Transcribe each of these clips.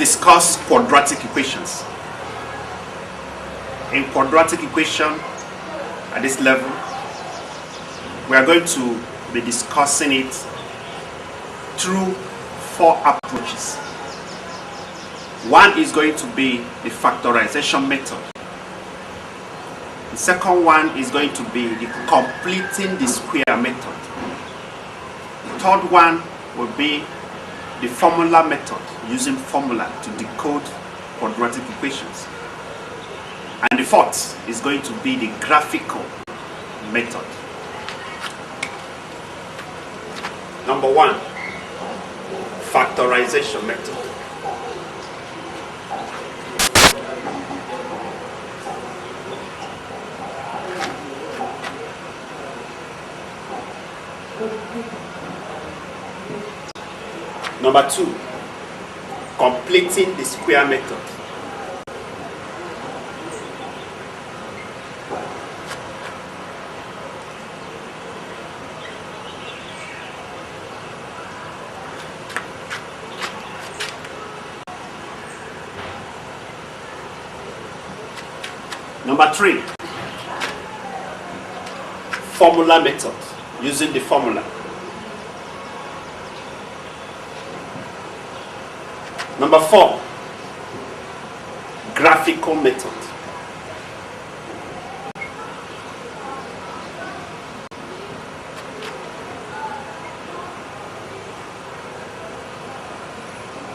discuss quadratic equations. In quadratic equation at this level, we are going to be discussing it through 4 approaches. One is going to be the factorization method. The second one is going to be the completing the square method. The third one will be the formula method, using formula to decode quadratic equations. And the fourth is going to be the graphical method. Number 1, factorization method. Number 2, completing the square method. Number 3, formula method, using the formula. Number 4, graphical method.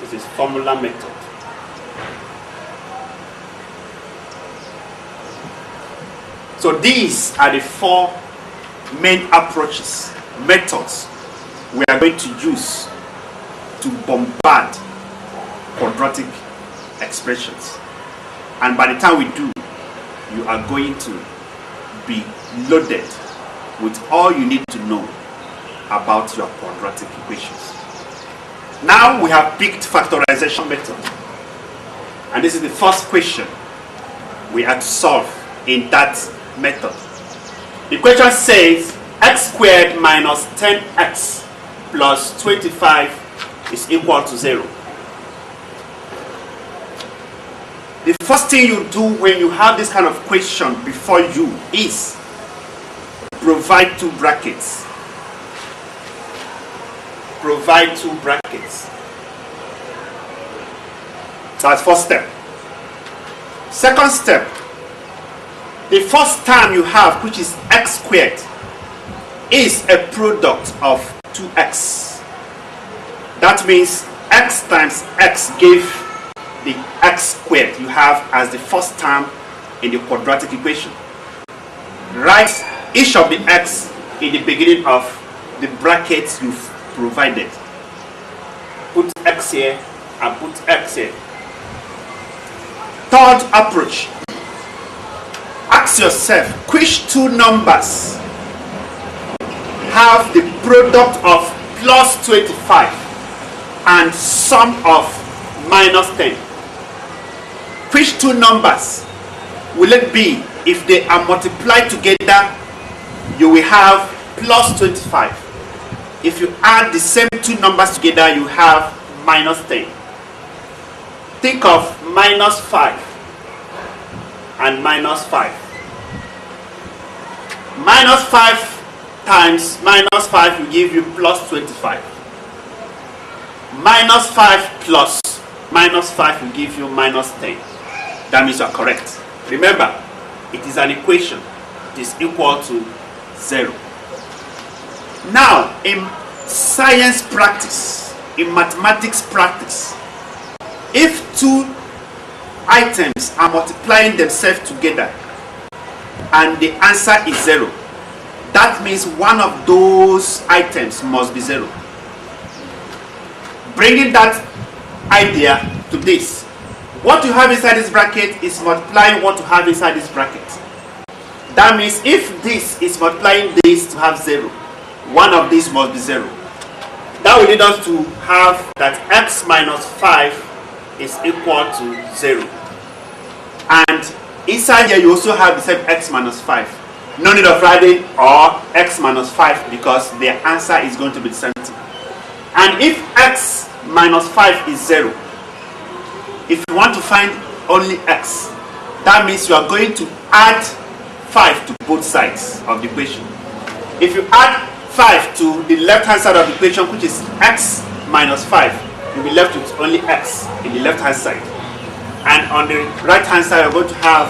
This is formula method. So these are the 4 main approaches, methods we are going to use to bombard quadratic expressions. And by the time we do, you are going to be loaded with all you need to know about your quadratic equations. Now we have picked factorization method, and this is the first question we have to solve in that method. The question says x squared minus 10x plus 25 is equal to 0. The first thing you do when you have this kind of question before you is provide 2 brackets. Provide 2 brackets. That's first step. Second step, the first term you have, which is x squared, is a product of 2x. That means x times x give the x squared you have as the first term in the quadratic equation. Write each of the x in the beginning of the brackets you've provided. Put x here and put x here. Third approach. Ask yourself, which 2 numbers have the product of plus 25 and sum of minus 10? Which 2 numbers will it be? If they are multiplied together, you will have plus 25. If you add the same 2 numbers together, you have minus 10. Think of minus 5 and minus 5. Minus 5 times minus 5 will give you plus 25. Minus 5 plus minus 5 will give you minus 10. That means you are correct. Remember, it is an equation. It is equal to 0. Now, in science practice, in mathematics practice, if 2 items are multiplying themselves together and the answer is 0, that means one of those items must be 0. Bringing that idea to this, what you have inside this bracket is multiplying what you have inside this bracket. That means if this is multiplying this to have 0, one of these must be 0. That will lead us to have that x minus 5 is equal to 0. And inside here you also have the same x minus 5. No need of writing or x minus 5 because their answer is going to be the same thing. And if x minus 5 is 0, if you want to find only x, that means you are going to add 5 to both sides of the equation. If you add 5 to the left hand side of the equation, which is x minus 5, you'll be left with only x in the left hand side. And on the right hand side, you're going to have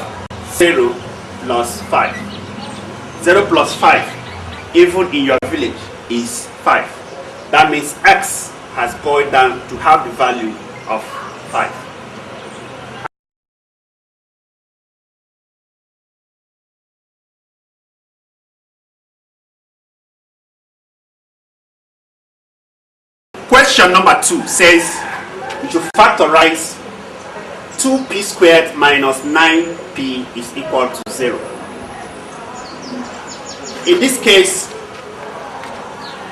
0 plus 5. 0 plus 5, even in your village, is 5. That means x has boiled down to have the value of 5. Question number 2 says we should factorize 2p squared minus 9p is equal to 0. In this case,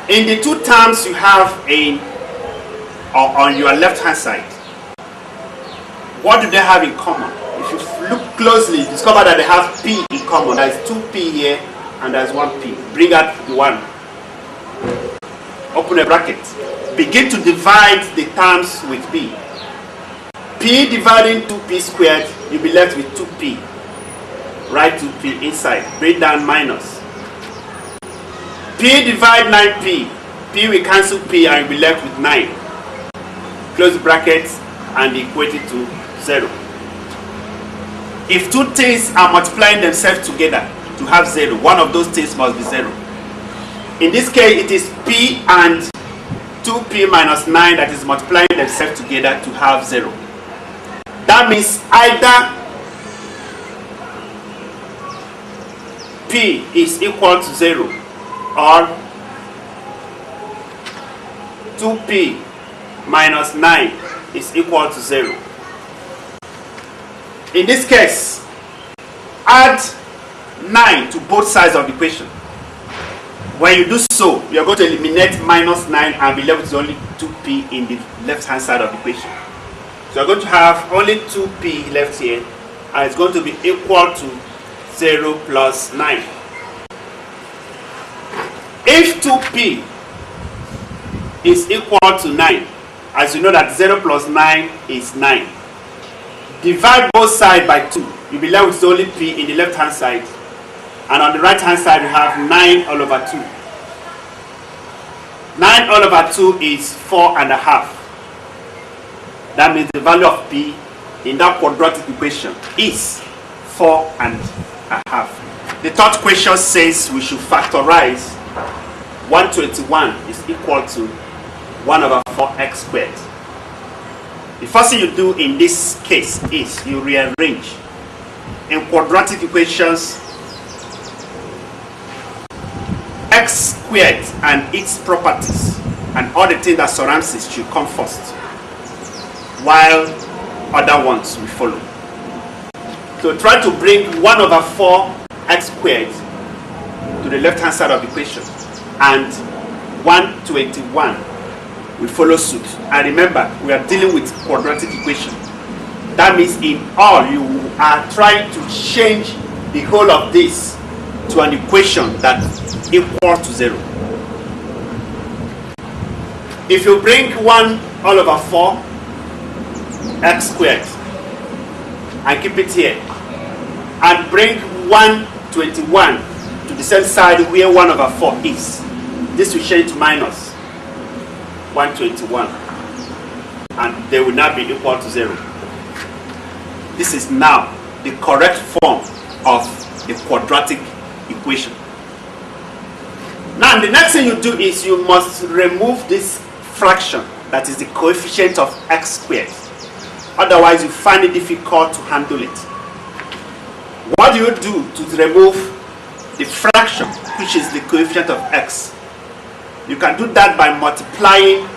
in the two terms you have on your left hand side, what do they have in common? If you look closely, discover that they have p in common. There is 2p here and there is 1p. Bring out the 1. Open a bracket. Begin to divide the terms with p. P dividing 2p squared, you'll be left with 2p. Write 2p inside. Bring down minus. P divide 9p. P will cancel p and you'll be left with 9. Close the brackets and equate it to 0. If two things are multiplying themselves together to have 0, one of those things must be 0. In this case, it is p and 2p minus 9 that is multiplying themselves together to have 0. That means either p is equal to 0 or 2p minus 9 is equal to 0. In this case, add 9 to both sides of the equation. When you do so, you are going to eliminate minus 9 and be left with only 2p in the left hand side of the equation. So you're going to have only 2p left here, and it's going to be equal to 0 plus 9. If 2p is equal to 9, as you know that 0 plus 9 is 9, divide both sides by 2. You'll be left with only p in the left hand side, and on the right hand side you have 9 all over 2. 9 all over 2 is 4.5. That means the value of p in that quadratic equation is 4.5. The third question says we should factorize 121 is equal to 1 over 4x squared. The first thing you do in this case is you rearrange. In quadratic equations, x squared and its properties and all the things that surrounds it should come first, while other ones will follow. So try to bring 1 over 4x squared to the left hand side of the equation, and 121 will follow suit. And remember, we are dealing with quadratic equation. That means in all you are trying to change the whole of this to an equation that equal to 0. If you bring 1 all over 4 x squared and keep it here, and bring 121 to the same side where 1 over 4 is, this will change to minus 121 and they will now be equal to 0. This is now the correct form of the quadratic equation. Now the next thing you do is you must remove this fraction that is the coefficient of x squared. Otherwise you find it difficult to handle it. What do you do to remove the fraction which is the coefficient of x? You can do that by multiplying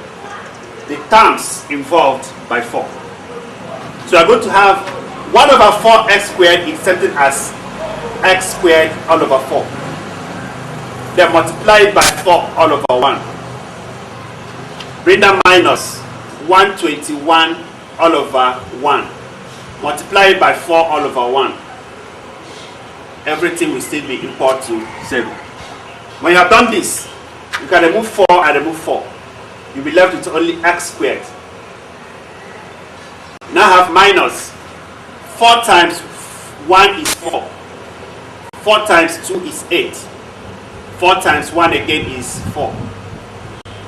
the terms involved by 4. So you are going to have 1 over 4x squared is something as x squared all over 4. Then multiply it by 4 all over 1. Bring down minus 121 all over 1. Multiply it by 4 all over 1. Everything will still be equal to 0. When you have done this, you can remove 4 and remove 4. You'll be left with only x squared. Now now have minus 4 times 1 is 4. 4 times 2 is 8. 4 times 1 again is 4.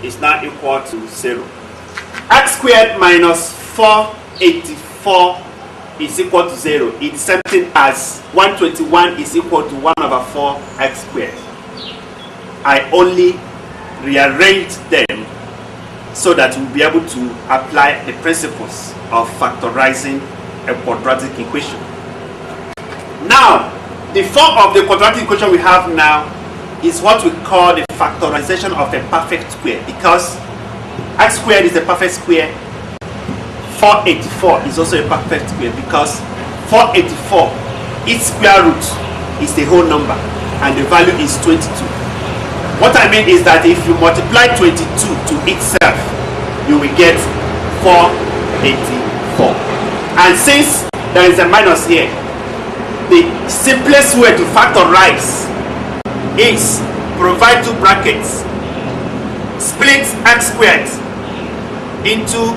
Is now equal to 0. X squared minus 484 is equal to 0. It's the same thing as 121 is equal to 1 over 4 x squared. I only rearrange them so that we'll be able to apply the principles of factorizing a quadratic equation. Now, the form of the quadratic equation we have now is what we call the factorization of a perfect square, because x squared is a perfect square. 484 is also a perfect square because 484, its square root is the whole number and the value is 22. What I mean is that if you multiply 22 to itself, you will get 484. And since there is a minus here, the simplest way to factorize is provide two brackets, split x squared into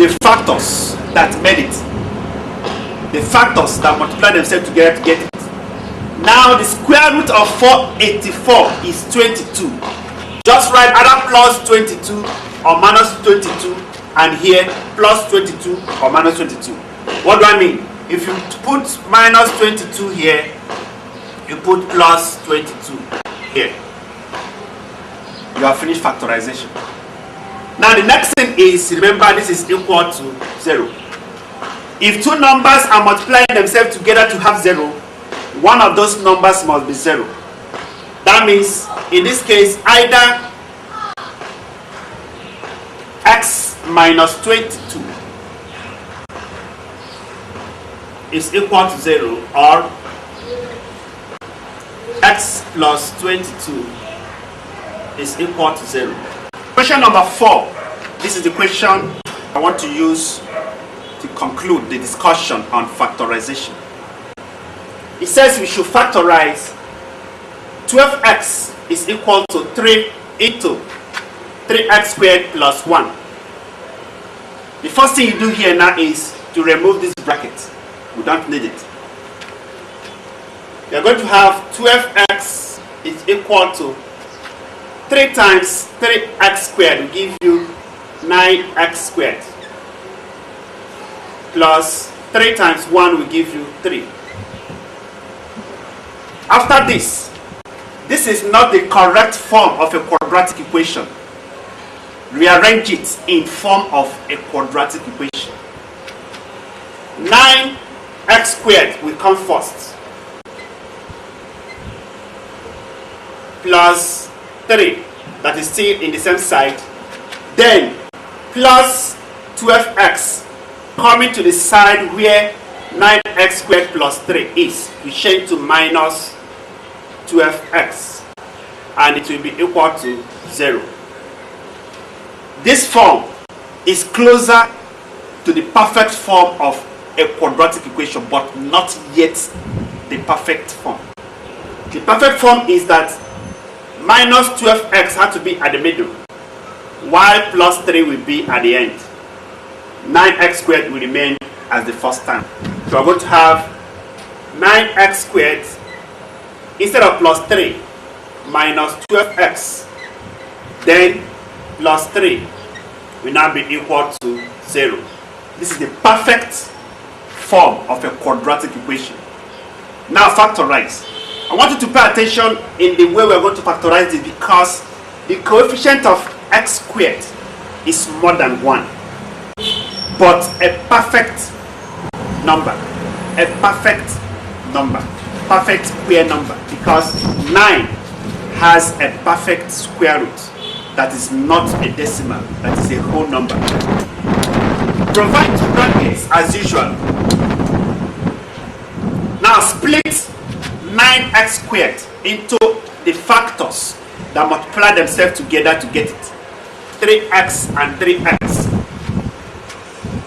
the factors that made it, the factors that multiply themselves together to get it. Now the square root of 484 is 22. Just write either plus 22 or minus 22, and here plus 22 or minus 22. What do I mean? If you put minus 22 here, you put plus 22 here, you have finished factorization. Now the next thing is, remember, this is equal to 0. If two numbers are multiplying themselves together to have 0, one of those numbers must be 0. That means in this case either x minus 22 is equal to 0 or x plus 22 is equal to 0. Question number 4. This is the question I want to use to conclude the discussion on factorization. It says we should factorize 12x is equal to 3 into 3x squared plus 1. The first thing you do here now is to remove this bracket. We don't need it. We are going to have 12x is equal to 3 times 3x squared will give you 9x squared, plus 3 times 1 will give you 3. After this is not the correct form of a quadratic equation. Rearrange it in form of a quadratic equation. 9x squared will come first, plus 3, that is still in the same side, then plus 12x coming to the side where 9x squared plus 3 is, we change to minus 12x and it will be equal to 0. This form is closer to the perfect form of a quadratic equation, but not yet the perfect form. The perfect form is that minus 12x had to be at the middle, while plus 3 will be at the end. 9x squared will remain as the first term. So we're going to have 9x squared instead of plus 3 minus 12x, then plus 3 will now be equal to 0. This is the perfect form of a quadratic equation. Now factorize. I want you to pay attention in the way we're going to factorize this, because the coefficient of x squared is more than 1, but a perfect number, perfect square number, because 9 has a perfect square root that is not a decimal, that is a whole number. Provide two brackets as usual. Now split 9x squared into the factors that multiply themselves together to get it. 3x and 3x.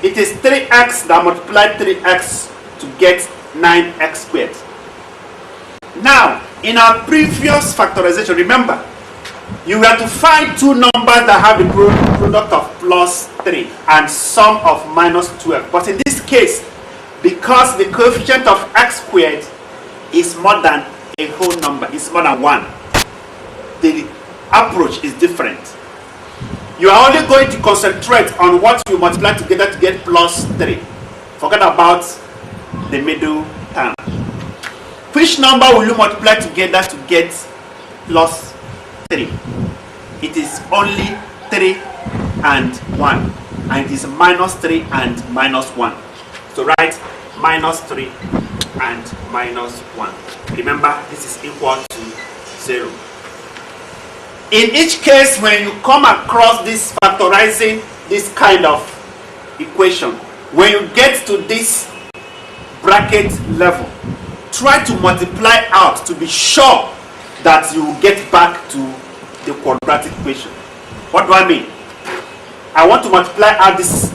It is 3x that multiply 3x to get 9x squared. Now, in our previous factorization, remember, You have to find two numbers that have the product of plus 3 and sum of minus 12. But in this case, because the coefficient of x squared is more than a whole number, it's more than 1, the approach is different. You are only going to concentrate on what you multiply together to get plus 3. Forget about the middle term. Which number will you multiply together to get plus 3? It is only 3 and 1, and it is minus 3 and minus 1. So write minus 3 and minus 1. Remember, this is equal to 0. In each case, when you come across this factorizing this kind of equation, when you get to this bracket level, try to multiply out to be sure that you will get back to the quadratic equation. What do I mean? I want to multiply out this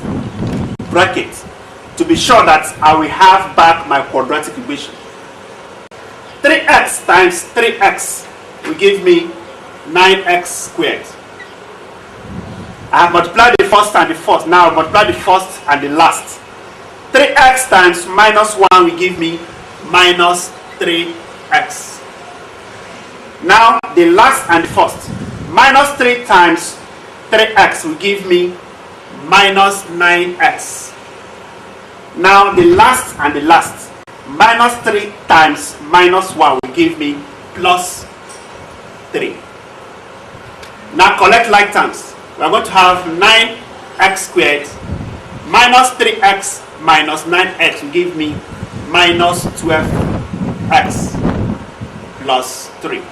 bracket to be sure that I will have back my quadratic equation. 3x times 3x will give me 9x squared. I have multiplied the first and the first. Now I multiply the first and the last. 3x times minus 1 will give me minus 3x. Now the last and the first. Minus 3 times 3x will give me minus 9x. Now the last and the last. Minus 3 times minus 1 will give me plus 3. Now collect like terms. We are going to have 9x squared minus 3x minus 9x will give me minus 12x plus 3.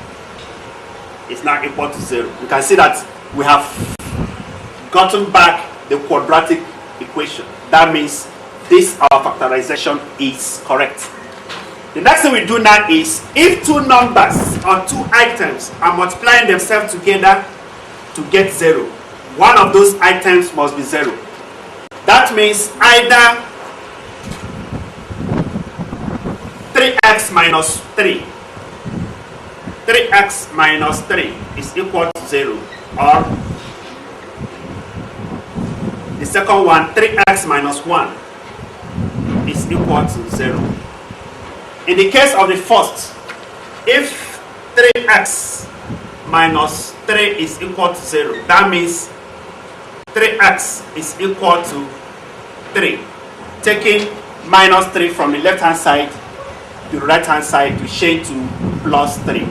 Is now equal to 0. You can see that we have gotten back the quadratic equation. That means this our factorization is correct. The next thing we do now is, if two numbers or two items are multiplying themselves together to get 0, one of those items must be 0. That means either 3x minus 3, 3x minus 3 is equal to 0, or the second one, 3x minus 1 is equal to 0. In the case of the first, if 3x minus 3 is equal to 0, that means 3x is equal to 3. Taking minus 3 from the left hand side to the right hand side to change to plus 3.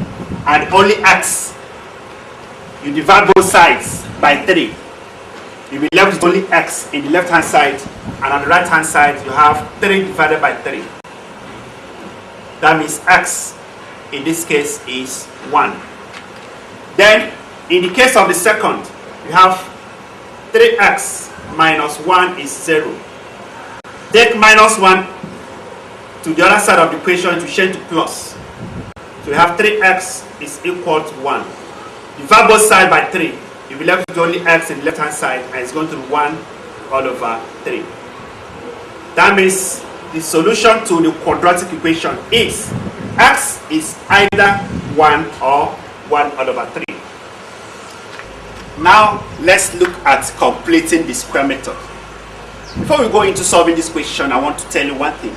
And only x, you divide both sides by 3. You'll be left with only x in the left hand side, and on the right hand side you have 3 divided by 3. That means x in this case is 1. Then in the case of the second, you have 3x minus 1 is 0. Take minus 1 to the other side of the equation to change to plus. So we have 3x is equal to 1. Divide both sides by 3. You'll be left with only x in the left hand side, and it's going to be 1 all over 3. That means the solution to the quadratic equation is x is either 1 or 1 all over 3. Now let's look at completing the square method. Before we go into solving this question, I want to tell you one thing.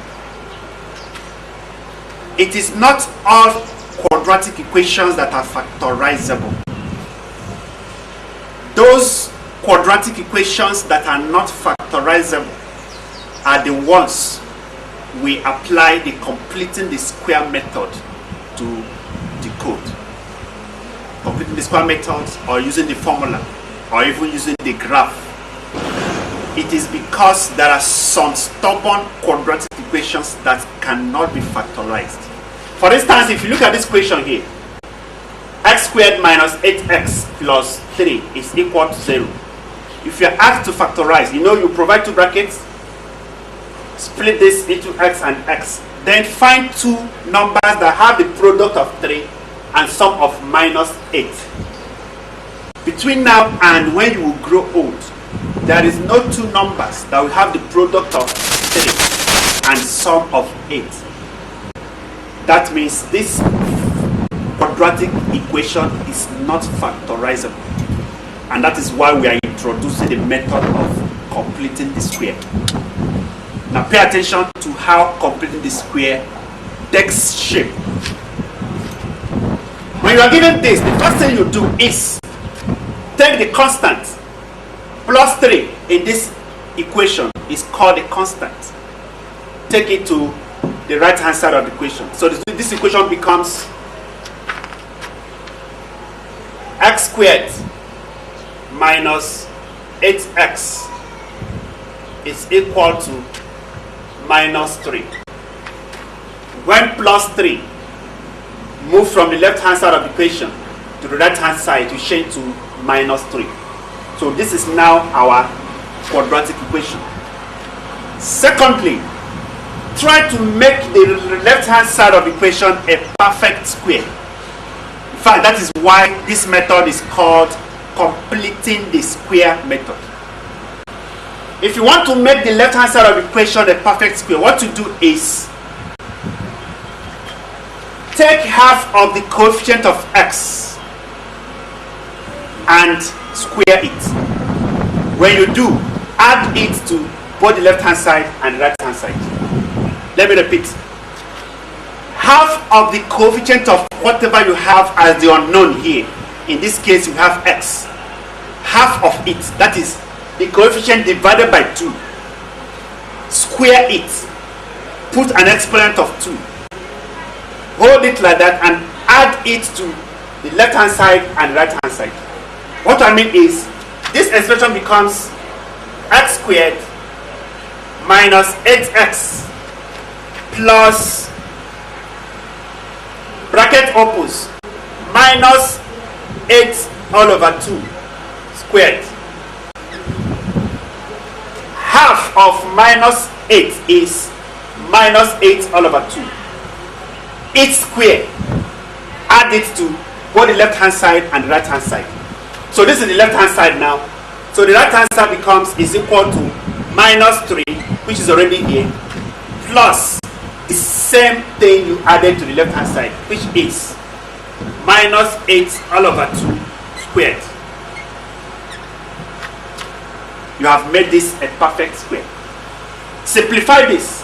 It is not all quadratic equations that are factorizable. Those quadratic equations that are not factorizable are the ones we apply the completing the square method to decode. Completing the square method, or using the formula, or even using the graph. It is because there are some stubborn quadratic equations that cannot be factorized. For instance, if you look at this equation here, x squared minus 8x plus 3 is equal to 0. If you are asked to factorize, you provide two brackets, split this into x and x, then find two numbers that have the product of 3 and sum of minus 8. Between now and when you will grow old, there is no two numbers that will have the product of 3 and sum of 8. That means this quadratic equation is not factorizable, and that is why we are introducing the method of completing the square. Now pay attention to how completing the square takes shape. When you are given this, the first thing you do is take the constant. Plus 3 in this equation is called a constant. Take it to the right hand side of the equation. So this equation becomes x squared minus 8x is equal to minus 3. When plus 3 move from the left hand side of the equation to the right hand side, you change to minus 3. So this is now our quadratic equation. Secondly, try to make the left hand side of the equation a perfect square. In fact, that is why this method is called completing the square method. If you want to make the left hand side of the equation a perfect square, what to do is take half of the coefficient of x and square it. When you do, add it to both the left hand side and the right hand side. Let me repeat. Half of the coefficient of whatever you have as the unknown here, in this case you have x, half of it, that is the coefficient divided by 2, square it, put an exponent of 2, hold it like that and add it to the left hand side and right hand side. What I mean is, this expression becomes x squared minus 8x plus bracket opens minus 8 all over 2 squared. Half of minus 8 is minus 8 all over 2. 8 square, add it to both the left hand side and the right hand side. So this is the left hand side now. So the right hand side becomes is equal to minus 3, which is already here, plus the same thing you added to the left hand side, which is minus 8 all over 2 squared. You have made this a perfect square. Simplify this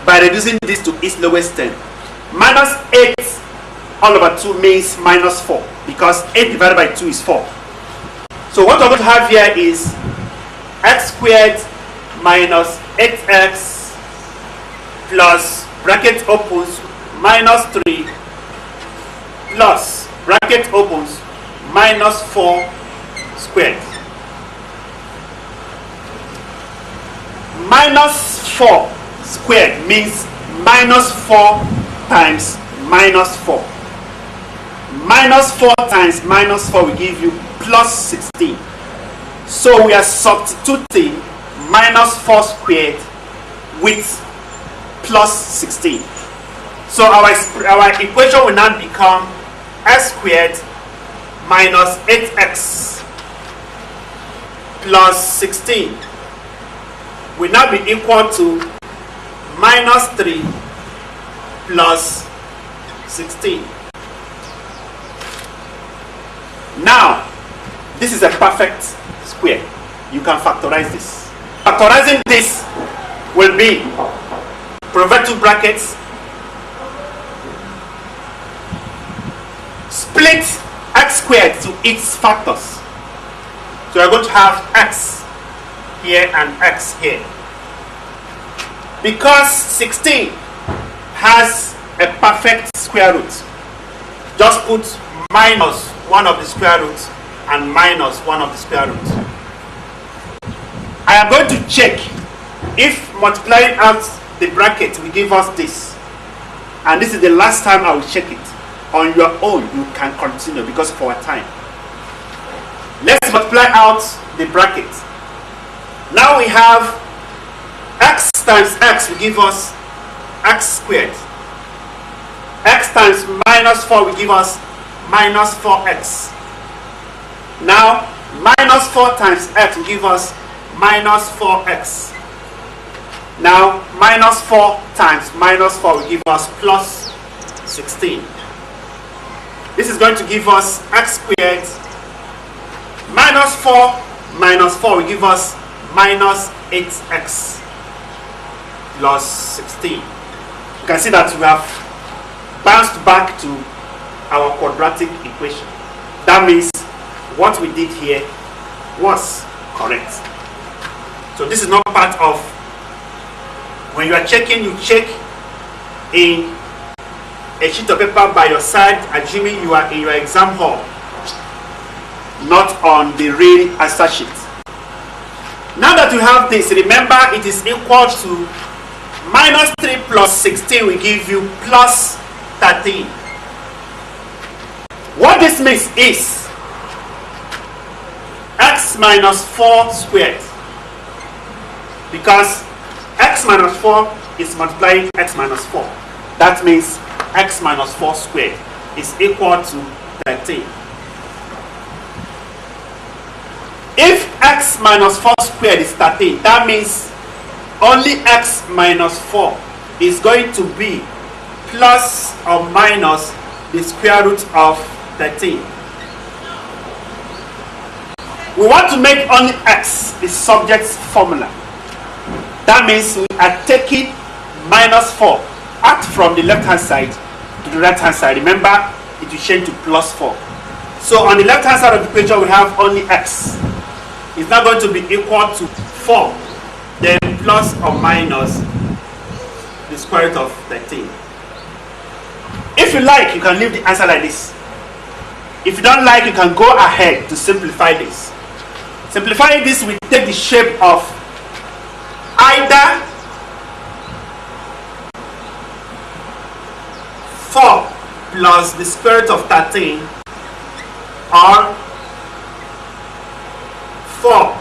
by reducing this to its lowest term. Minus 8 all over 2 means minus 4, because 8 divided by 2 is 4. So what we're going to have here is x squared minus 8x plus bracket opens minus 3 plus bracket opens minus 4 squared. Minus 4 squared means minus 4 times minus 4. Minus 4 times minus 4 will give you plus 16. So we are substituting minus 4 squared with plus 16. So our equation will now become x squared minus 8x plus 16 will now be equal to minus 3 plus 16. Now, this is a perfect square. You can factorize this. Factorizing this will be, provide 2 brackets, split x squared to its factors. So you're going to have x here and x here. Because 16 has a perfect square root, just put minus 1 of the square roots and minus 1 of the square root. I am going to check if multiplying out the bracket will give us this. And this is the last time I will check it. On your own, you can continue because of our time. Let's multiply out the bracket. Now we have x times x will give us x squared. X times minus 4 will give us minus 4x. Now, minus 4 times x will give us minus 4x. Now, minus 4 times minus 4 will give us plus 16. This is going to give us x squared minus 4 minus 4 will give us minus 8x plus 16. You can see that we have bounced back to our quadratic equation. That means what we did here was correct. So this is not part of, when you are checking, you check in a sheet of paper by your side, assuming you are in your exam hall, not on the real answer sheet. Now that you have this, remember it is equal to minus 3 plus 16 will give you plus 13. What this means is x minus 4 squared, because x minus 4 is multiplying x minus 4. That means x minus 4 squared is equal to 13. If x minus 4 squared is 13, that means only x minus 4 is going to be plus or minus the square root of 13. We want to make only x the subject's formula. That means we are taking minus 4 out from the left hand side to the right hand side. Remember, it will change to plus 4. So on the left hand side of the equation we have only x. It's not going to be equal to 4, then plus or minus the square root of 13. If you like, you can leave the answer like this. If you don't like, you can go ahead to simplify this. Simplifying this will take the shape of either 4 plus the square root of 13 or 4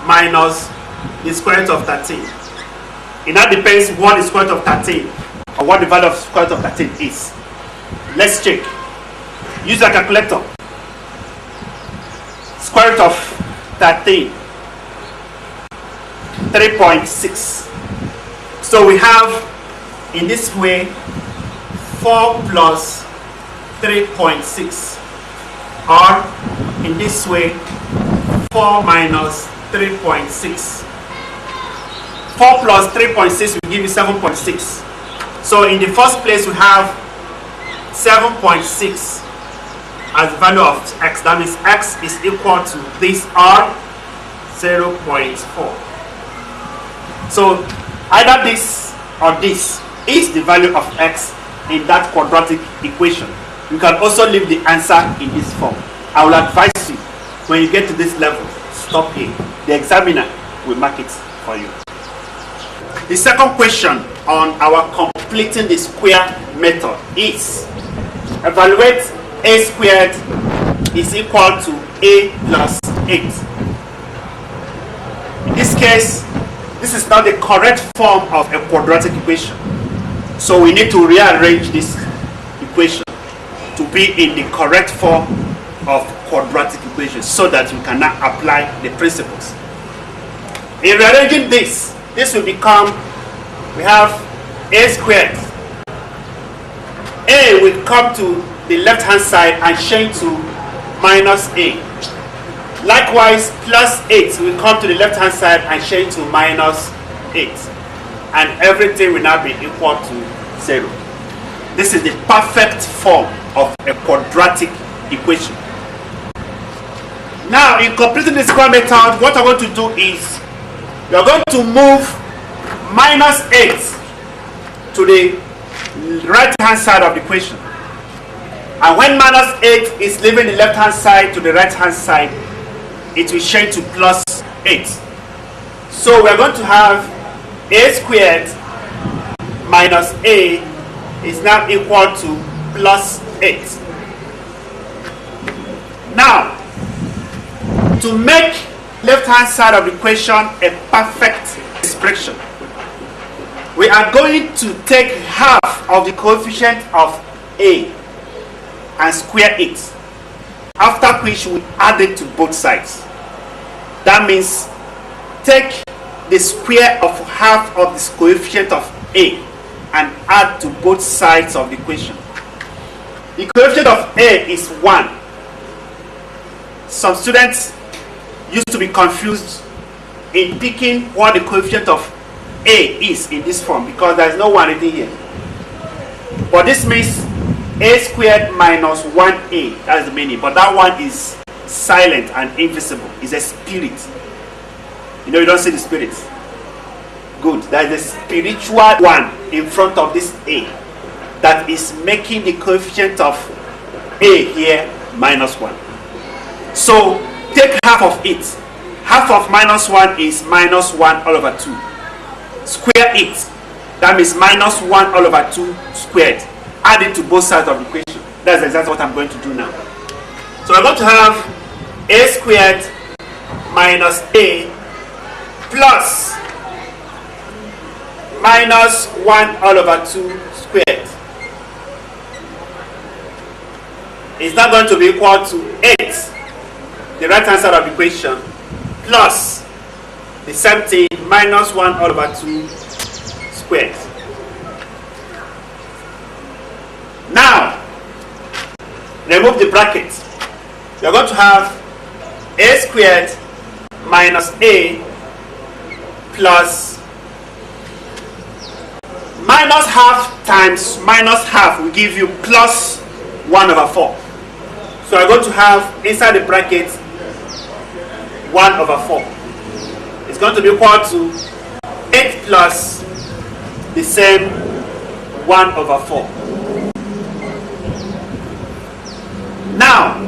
minus the square root of 13. It now depends what the square root of 13 or what the value of square root of 13 is. Let's check. Use a calculator. Square root of 13, 3.6. So we have in this way 4 plus 3.6, or in this way 4 minus 3.6. 4 plus 3.6 will give you 7.6. So in the first place we have 7.6 as the value of x. That means x is equal to this r 0.4. So either this or this is the value of x in that quadratic equation. You can also leave the answer in this form. I will advise you, when you get to this level, stop here. The examiner will mark it for you. The second question on our completing the square method is evaluate a squared is equal to a plus 8. In this case, this is not the correct form of a quadratic equation. So we need to rearrange this equation to be in the correct form of quadratic equation so that we can now apply the principles. In rearranging this, this will become, we have a squared. A will come to the left hand side and change to minus a. Likewise, plus 8 will come to the left hand side and change to minus 8. And everything will now be equal to 0. This is the perfect form of a quadratic equation. Now, in completing the square method, what I'm going to do is we are going to move minus 8 to the right hand side of the equation. And when minus 8 is leaving the left hand side to the right hand side, it will change to plus 8. So we are going to have a squared minus a is now equal to plus 8. Now, to make left hand side of the equation a perfect expression, we are going to take half of the coefficient of a and square it, after which we add it to both sides. That means take the square of half of the coefficient of a and add to both sides of the equation. The coefficient of A is 1. Some students used to be confused in picking what the coefficient of A is in this form because there is no 1 written here. But this means A squared minus 1A. That's the meaning. But that one is silent and invisible. It's a spirit. You know, you don't see the spirit. Good. There is a spiritual one in front of this A that is making the coefficient of A here minus 1. So take half of it. Half of minus 1 is minus 1 all over 2. Square it. That means minus 1 all over 2 squared. Add it to both sides of the equation. That's exactly what I'm going to do now. So we're going to have A squared minus A plus minus 1 all over 2 squared. Is not going to be equal to 8, the right hand side of the equation, plus the same thing, minus 1 all over 2 squared. Now, remove the bracket. You're going to have A squared minus A plus minus half times minus half will give you plus 1 over 4. So I'm going to have inside the bracket 1 over 4. It's going to be equal to 8 plus the same 1 over 4. Now,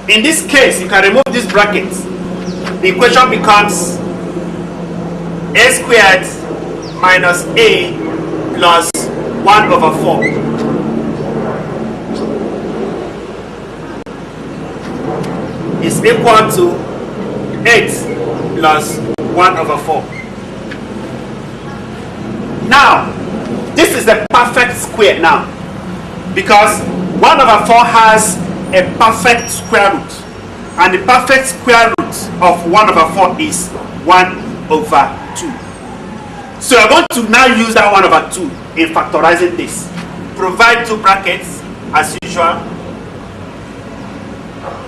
in this case, you can remove this bracket. The equation becomes A squared minus A plus 1 over 4. Is equal to 8 plus 1 over 4. Now, this is the perfect square now, because 1 over 4 has a perfect square root, and the perfect square root of 1 over 4 is 1 over 2. So you're going to now use that 1 over 2 in factorizing this. Provide two brackets as usual.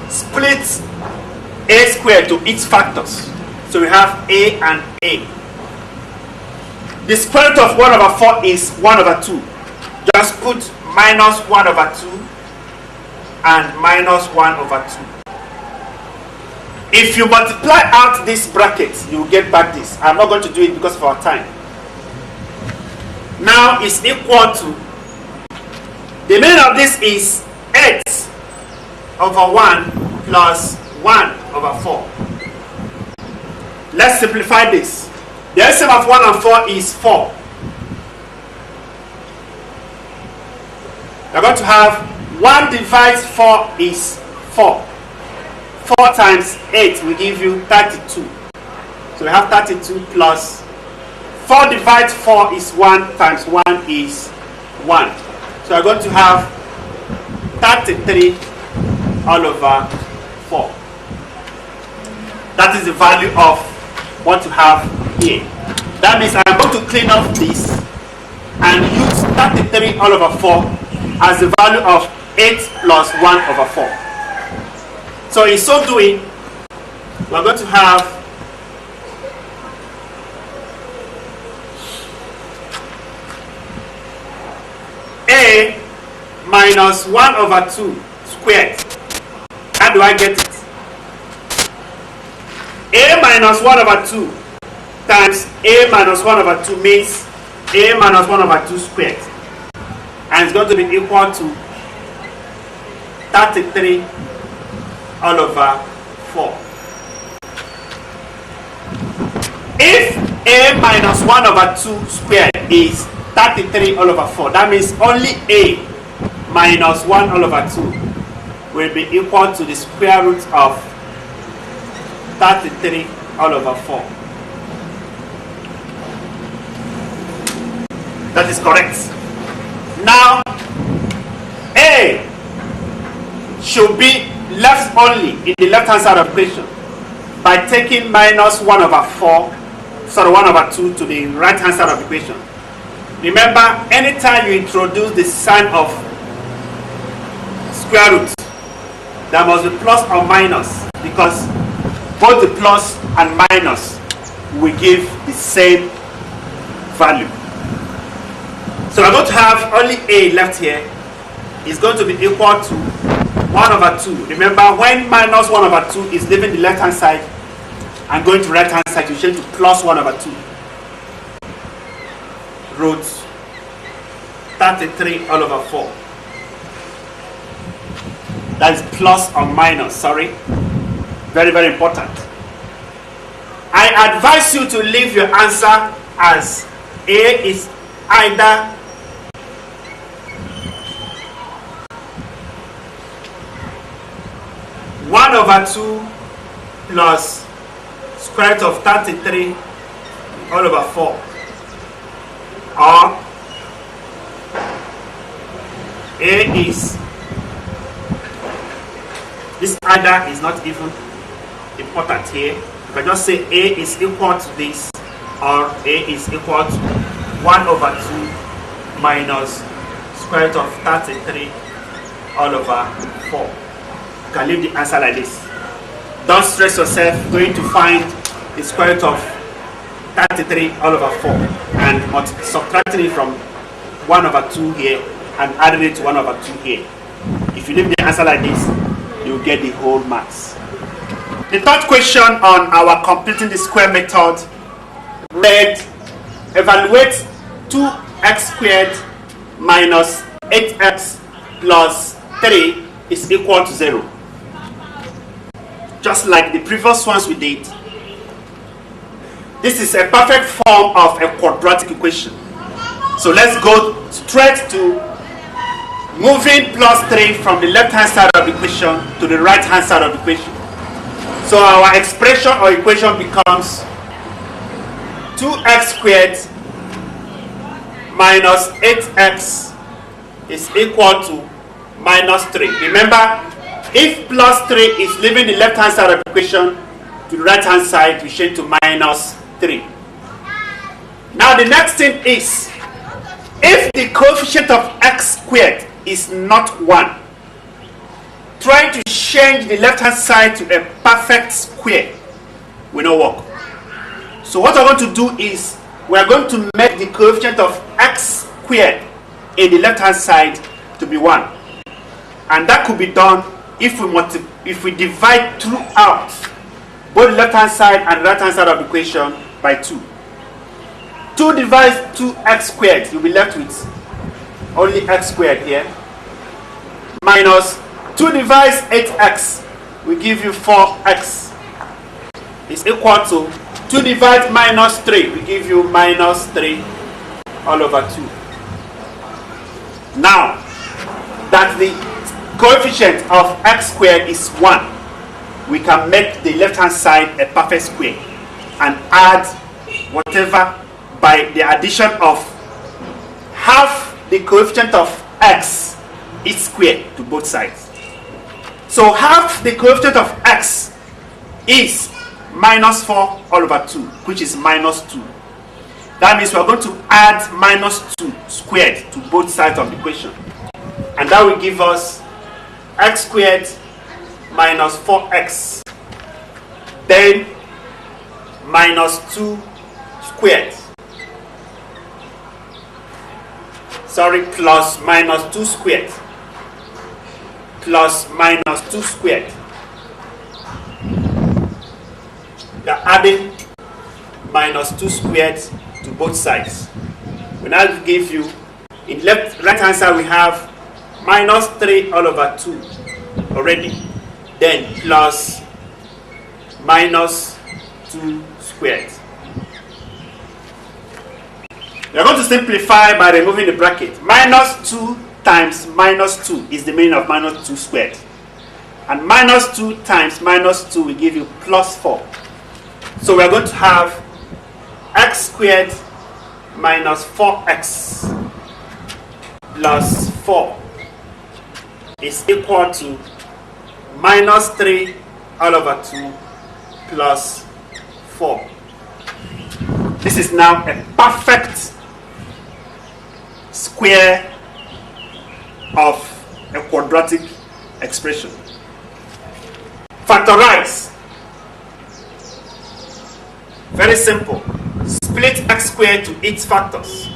Split A squared to its factors. So we have A and A. The square root of 1 over 4 is 1 over 2. Just put minus 1 over 2 and minus 1 over 2. If you multiply out this bracket, you will get back this. I'm not going to do it because of our time. Now it's equal to, the meaning of this is 8 over 1 plus 1 over 4. Let's simplify this. The LCM of 1 and 4 is 4. We're going to have 1 divides 4 is 4. 4 times 8 will give you 32. So we have 32 plus 4 divides 4 is 1 times 1 is 1. So we're going to have 33 all over 4. That is the value of what you have here. That means I'm going to clean off this and use 33 all over 4 as the value of 8 plus 1 over 4. So in so doing, we're going to have A minus 1 over 2 squared. How do I get it? A minus 1 over 2 times A minus 1 over 2 means A minus 1 over 2 squared. And it's going to be equal to 33 all over 4. If A minus 1 over 2 squared is 33 all over 4, that means only A minus 1 all over 2 will be equal to the square root of 33 all over 4. That is correct. Now, A should be left only in the left hand side of the equation by taking minus 1 over 1 over 2 to the right hand side of the equation. Remember, anytime you introduce the sign of square root. There must be plus or minus, because both the plus and minus will give the same value. So we're going to have only a left here. Is going to be equal to 1 over 2. Remember, when minus 1 over 2 is leaving the left hand side and going to right hand side, you change to plus 1 over 2. Root 33 all over 4. That is plus or minus, sorry. Very, very important. I advise you to leave your answer as A is either (1 over 2) plus square root of 33 all over 4, or A is, this either is not even important here. You can just say A is equal to this, or A is equal to 1 over 2 minus square root of 33 all over 4. You can leave the answer like this. Don't stress yourself going to find the square root of 33 all over 4 and subtracting it from 1 over 2 here and adding it to 1 over 2 here. If you leave the answer like this, you'll get the whole maths. The third question on our completing the square method read, evaluate 2x squared minus 8x plus 3 is equal to 0. Just like the previous ones we did, this is a perfect form of a quadratic equation. So let's go straight to moving plus 3 from the left hand side of the equation to the right hand side of the equation. So our expression or equation becomes 2x squared minus 8x is equal to minus 3. Remember, if plus 3 is leaving the left hand side of the equation to the right hand side, we change to minus 3. Now the next thing is, if the coefficient of x squared is not 1, trying to change the left hand side to a perfect square will not work. So what we're going to do is, we're going to make the coefficient of x squared in the left hand side to be 1. And that could be done if we divide throughout both left hand side and right hand side of the equation by 2. 2 divides 2x squared, you'll be left with only x squared here, minus 2 divides 8x will give you 4x is equal to 2 divides minus 3 will give you minus 3 all over 2. Now that the coefficient of x squared is 1, we can make the left hand side a perfect square and add whatever by the addition of half the coefficient of x each square to both sides. So half the coefficient of x is minus 4 all over 2, which is minus 2. That means we are going to add minus 2 squared to both sides of the equation. And that will give us x squared minus 4x, then minus 2 squared. Sorry, plus minus 2 squared. Plus minus 2 squared. We are adding minus 2 squared to both sides. We now give you, in right hand side we have minus 3 all over 2 already, then plus minus 2 squared. We are going to simplify by removing the bracket. Minus 2 times minus 2 is the meaning of minus 2 squared. And minus 2 times minus 2 will give you plus 4. So we are going to have x squared minus 4x plus 4 is equal to minus 3 all over 2 plus 4. This is now a perfect square of a quadratic expression. Factorize. Very simple. Split x squared to its factors.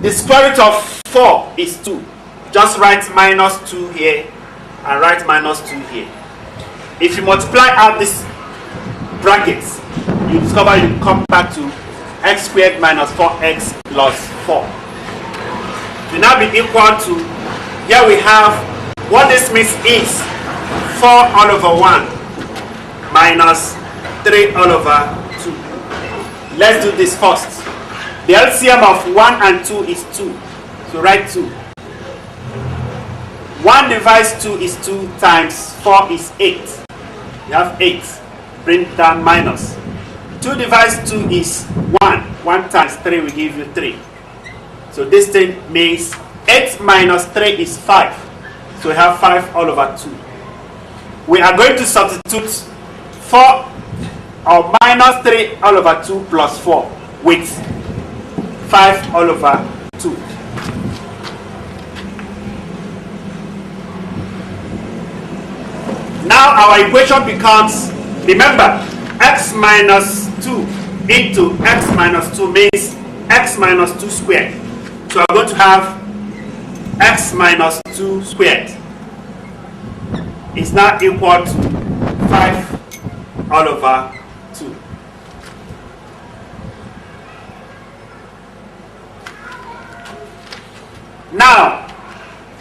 The square root of 4 is 2. Just write minus 2 here and write minus 2 here. If you multiply out these brackets, you discover you come back to x squared minus 4x plus 4. It will now be equal to, here we have, what this means is 4 all over 1 minus 3 all over 2. Let's do this first. The LCM of 1 and 2 is 2. So write 2. 1 divides 2 is 2 times 4 is 8. You have 8. Bring down minus. 2 divides 2 is 1. 1 times 3 will give you 3. So this thing means 8 minus 3 is 5. So we have 5 all over 2. We are going to substitute 4 or minus 3 all over 2 plus 4 with 5 all over 2. Now our equation becomes, remember, x minus 2 into x minus 2 means x minus 2 squared. So I'm going to have x minus 2 squared is now equal to 5 all over 2. Now,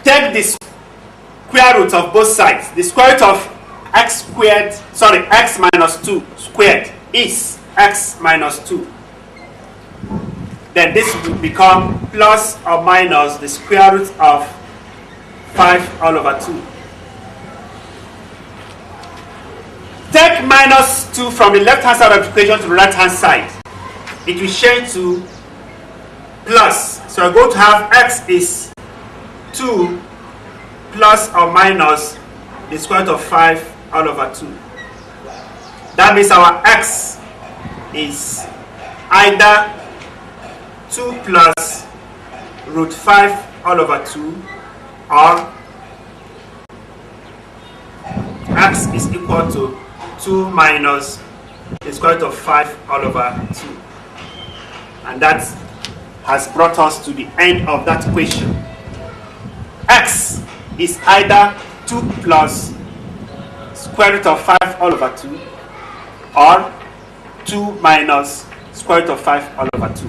take the square root of both sides. The square root of x squared, sorry, x minus 2 squared is x minus 2. Then this will become plus or minus the square root of 5 all over 2. Take minus 2 from the left hand side of the equation to the right hand side. It will change to plus. So I'm going to have x is 2 plus or minus the square root of 5 all over 2. That means our x is either 2 plus root 5 all over 2 or x is equal to 2 minus the square root of 5 all over 2. And that has brought us to the end of that equation. X is either 2 plus square root of 5 all over 2 or 2 minus square root of 5 all over 2.